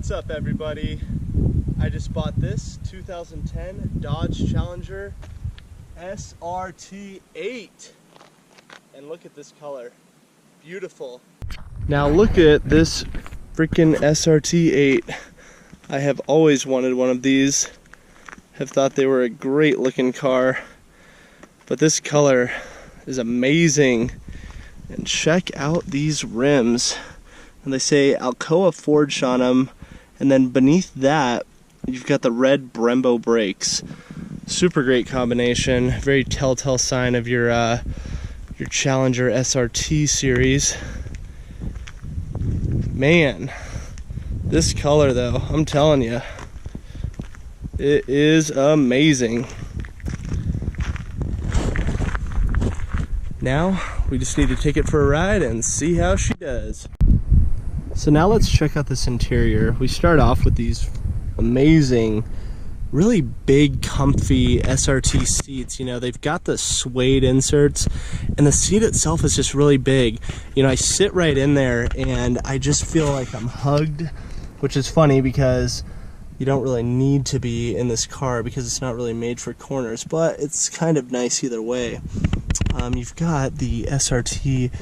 What's up, everybody? I just bought this 2010 Dodge Challenger SRT-8 and look at this color, beautiful. Now look at this freaking SRT-8. I have always wanted one of these, have thought they were a great looking car, but this color is amazing. And check out these rims, and they say Alcoa forged on them, and then beneath that you've got the red Brembo brakes. Super great combination, very telltale sign of your Challenger SRT series. Man, this color though, I'm telling you, it is amazing. Now we just need to take it for a ride and see how she does. So now let's check out this interior. We start off with these amazing, really big, comfy SRT seats. You know, they've got the suede inserts, and the seat itself is just really big. You know, I sit right in there and I just feel like I'm hugged, which is funny because you don't really need to be in this car because it's not really made for corners, but it's kind of nice either way. You've got the SRT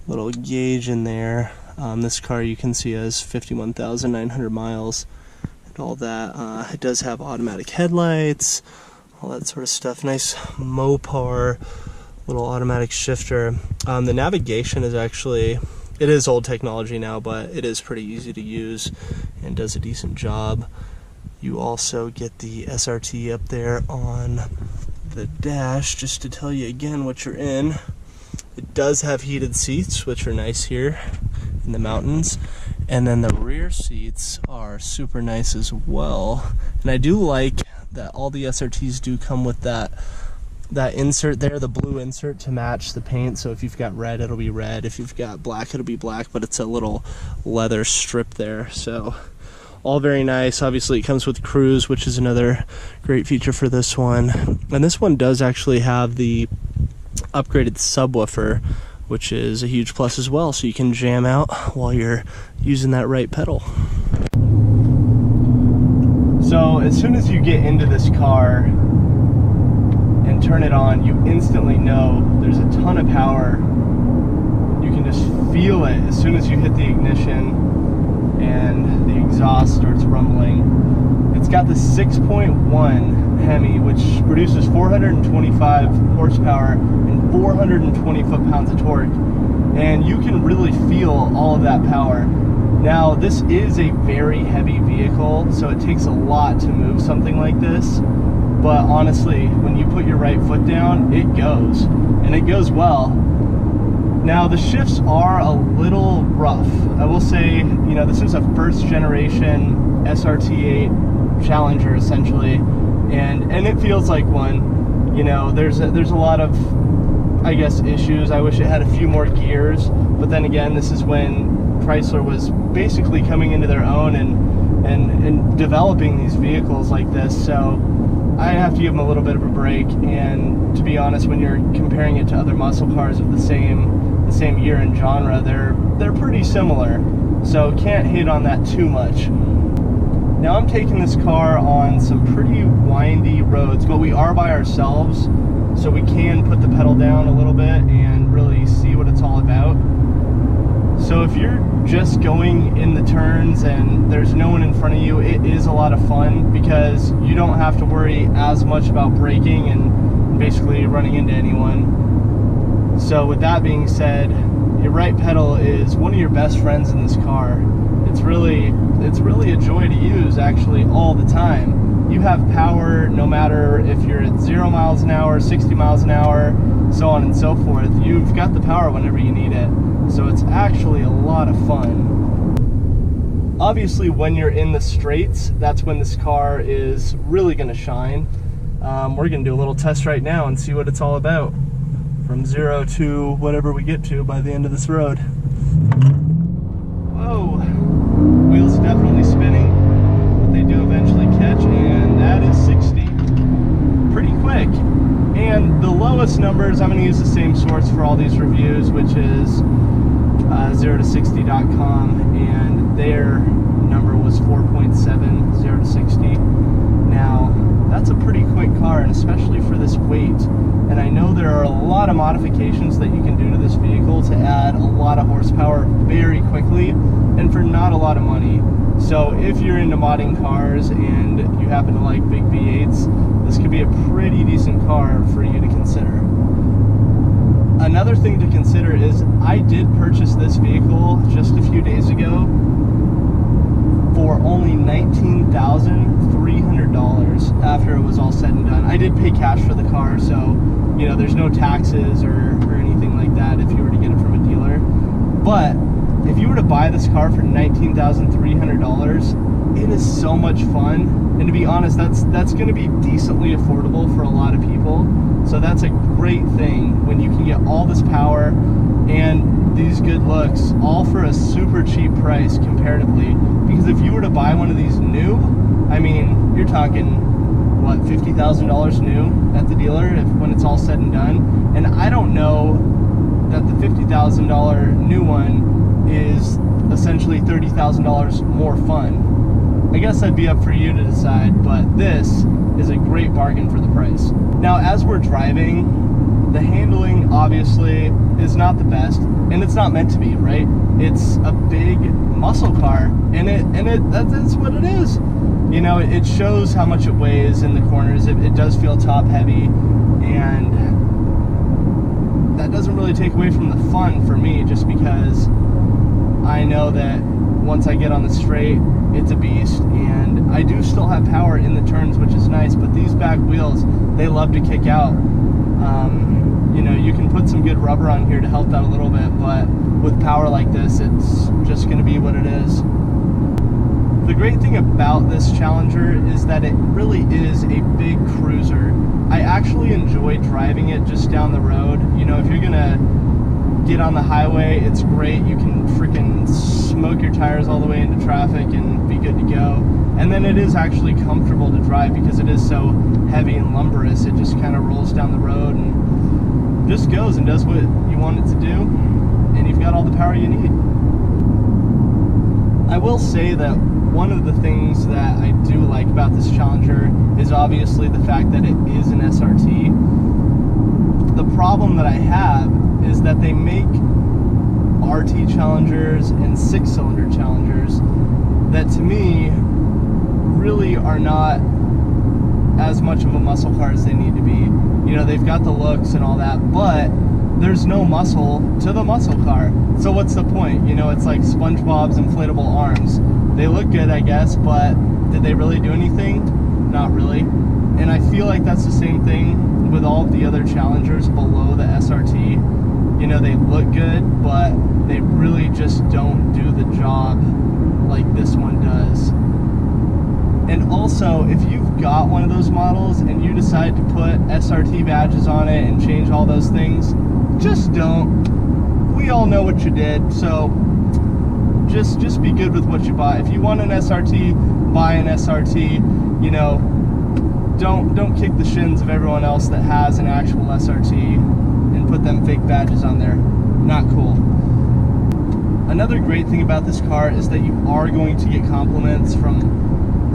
little gauge in there. This car you can see has 51,900 miles and all that. It does have automatic headlights, all that sort of stuff. Nice Mopar little automatic shifter. The navigation is actually, it is old technology now, but it is pretty easy to use and does a decent job. You also get the SRT up there on the dash, just to tell you again what you're in. It does have heated seats, which are nice here in the mountains, and then the rear seats are super nice as well. And I do like that all the SRTs do come with that insert there, the blue insert to match the paint. So if you've got red, it'll be red. If you've got black, it'll be black, but it's a little leather strip there. So all very nice. Obviously it comes with cruise, which is another great feature for this one. And this one does actually have the upgraded subwoofer, which is a huge plus as well, so you can jam out while you're using that right pedal. So as soon as you get into this car and turn it on, you instantly know there's a ton of power. You can just feel it as soon as you hit the ignition and the exhaust starts rumbling. It's got the 6.1 Hemi, which produces 425 horsepower and 420 foot-pounds of torque, and you can really feel all of that power. Now, this is a very heavy vehicle, so it takes a lot to move something like this, but honestly, when you put your right foot down, it goes, and it goes well. Now, the shifts are a little rough. I will say, you know, this is a first generation SRT-8 Challenger essentially, and it feels like one. You know, there's a lot of, I guess, issues. I wish it had a few more gears, but then again, this is when Chrysler was basically coming into their own and developing these vehicles like this, so I have to give them a little bit of a break. And to be honest, when you're comparing it to other muscle cars of the same year and genre, they're pretty similar, so can't hate on that too much. Now I'm taking this car on some pretty windy roads, but we are by ourselves, so we can put the pedal down a little bit and really see what it's all about. So if you're just going in the turns and there's no one in front of you, it is a lot of fun because you don't have to worry as much about braking and basically running into anyone. So with that being said, your right pedal is one of your best friends in this car. It's really a joy to use actually all the time. You have power no matter if you're at 0 miles an hour, 60 miles an hour, so on and so forth. You've got the power whenever you need it. So it's actually a lot of fun. Obviously, when you're in the straights, that's when this car is really going to shine. We're going to do a little test right now and see what it's all about, from 0 to whatever we get to by the end of this road. Whoa, wheels definitely spinning, but they do eventually catch, and that is 60. Pretty quick. And the lowest numbers, I'm going to use the same source for all these reviews, which is 0to60.com, and their number was 4. money. So if you're into modding cars and you happen to like big V8s, this could be a pretty decent car for you to consider. Another thing to consider is I did purchase this vehicle just a few days ago for only $19,300 after it was all said and done. I did pay cash for the car, so you know there's no taxes or anything like that if you were to get it from a dealer. But if you were to buy this car for $19,300, it is so much fun. And to be honest, that's going to be decently affordable for a lot of people. So that's a great thing when you can get all this power and these good looks all for a super cheap price comparatively. Because if you were to buy one of these new, I mean, you're talking what, $50,000 new at the dealer when it's all said and done. And I don't know that the $50,000 new one is essentially $30,000 more fun. I guess that'd be up for you to decide, but this is a great bargain for the price. Now, as we're driving, the handling obviously is not the best, and it's not meant to be, right? It's a big muscle car, and that's what it is. You know, it shows how much it weighs in the corners. It does feel top heavy, and that doesn't really take away from the fun for me, just because I know that once I get on the straight, it's a beast, and I do still have power in the turns, which is nice, but these back wheels, they love to kick out. You know, you can put some good rubber on here to help that a little bit, but with power like this, it's just going to be what it is. The great thing about this Challenger is that it really is a big cruiser. I actually enjoy driving it just down the road. You know, if you're going to get on the highway, it's great. You can freaking smoke your tires all the way into traffic and be good to go. And then it is actually comfortable to drive because it is so heavy and lumberous. It just kind of rolls down the road and just goes and does what you want it to do, and you've got all the power you need. I will say that one of the things that I do like about this Challenger is obviously the fact that it is an SRT. The problem that I have is that they make RT Challengers and 6-cylinder Challengers that to me really are not as much of a muscle car as they need to be. You know, they've got the looks and all that, but there's no muscle to the muscle car. So what's the point? You know, it's like SpongeBob's inflatable arms. They look good, I guess, but did they really do anything? Not really. And I feel like that's the same thing with all of the other Challengers below the SRT. You know, they look good, but they really just don't do the job like this one does. And also, if you've got one of those models and you decide to put SRT badges on it and change all those things, just don't. We all know what you did, so just be good with what you buy. If you want an SRT, buy an SRT. You know, don't kick the shins of everyone else that has an actual SRT and put them fake badges on there. Not cool. Another great thing about this car is that you are going to get compliments from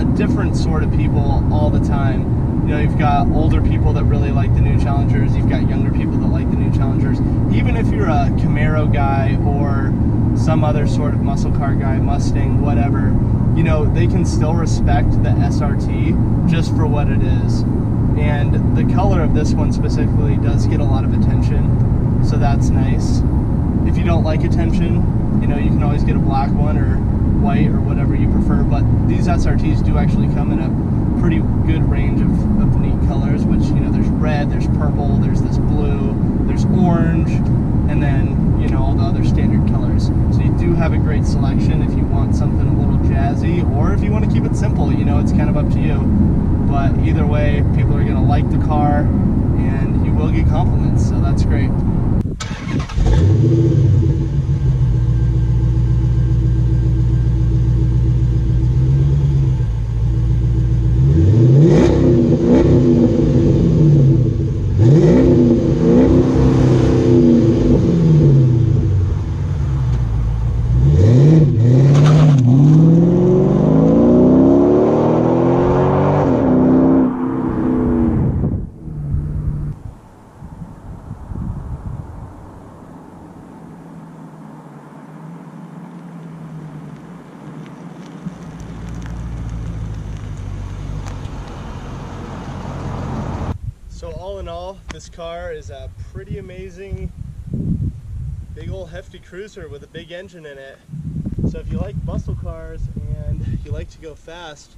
a different sort of people all the time. You know, you've got older people that really like the new Challengers, you've got younger people that like the new Challengers. Even if you're a Camaro guy or some other sort of muscle car guy, Mustang, whatever, you know, they can still respect the SRT just for what it is. And the color of this one specifically does get a lot of attention, so that's nice. If you don't like attention, you know, you can always get a black one or white or whatever you prefer, but these SRTs do actually come in a pretty good range of neat colors, which, you know, there's red, there's purple, there's this blue, there's orange, and then, you know, all the other standard colors. So you do have a great selection if you want something a little jazzy, or if you want to keep it simple, you know, it's kind of up to you. But either way, people are going to like the car, and you will get compliments, so that's great. in all, this car is a pretty amazing, big old hefty cruiser with a big engine in it. So if you like muscle cars and you like to go fast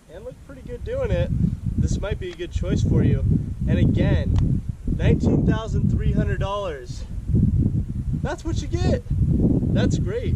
and look pretty good doing it, this might be a good choice for you. And again, $19,300. That's what you get. That's great.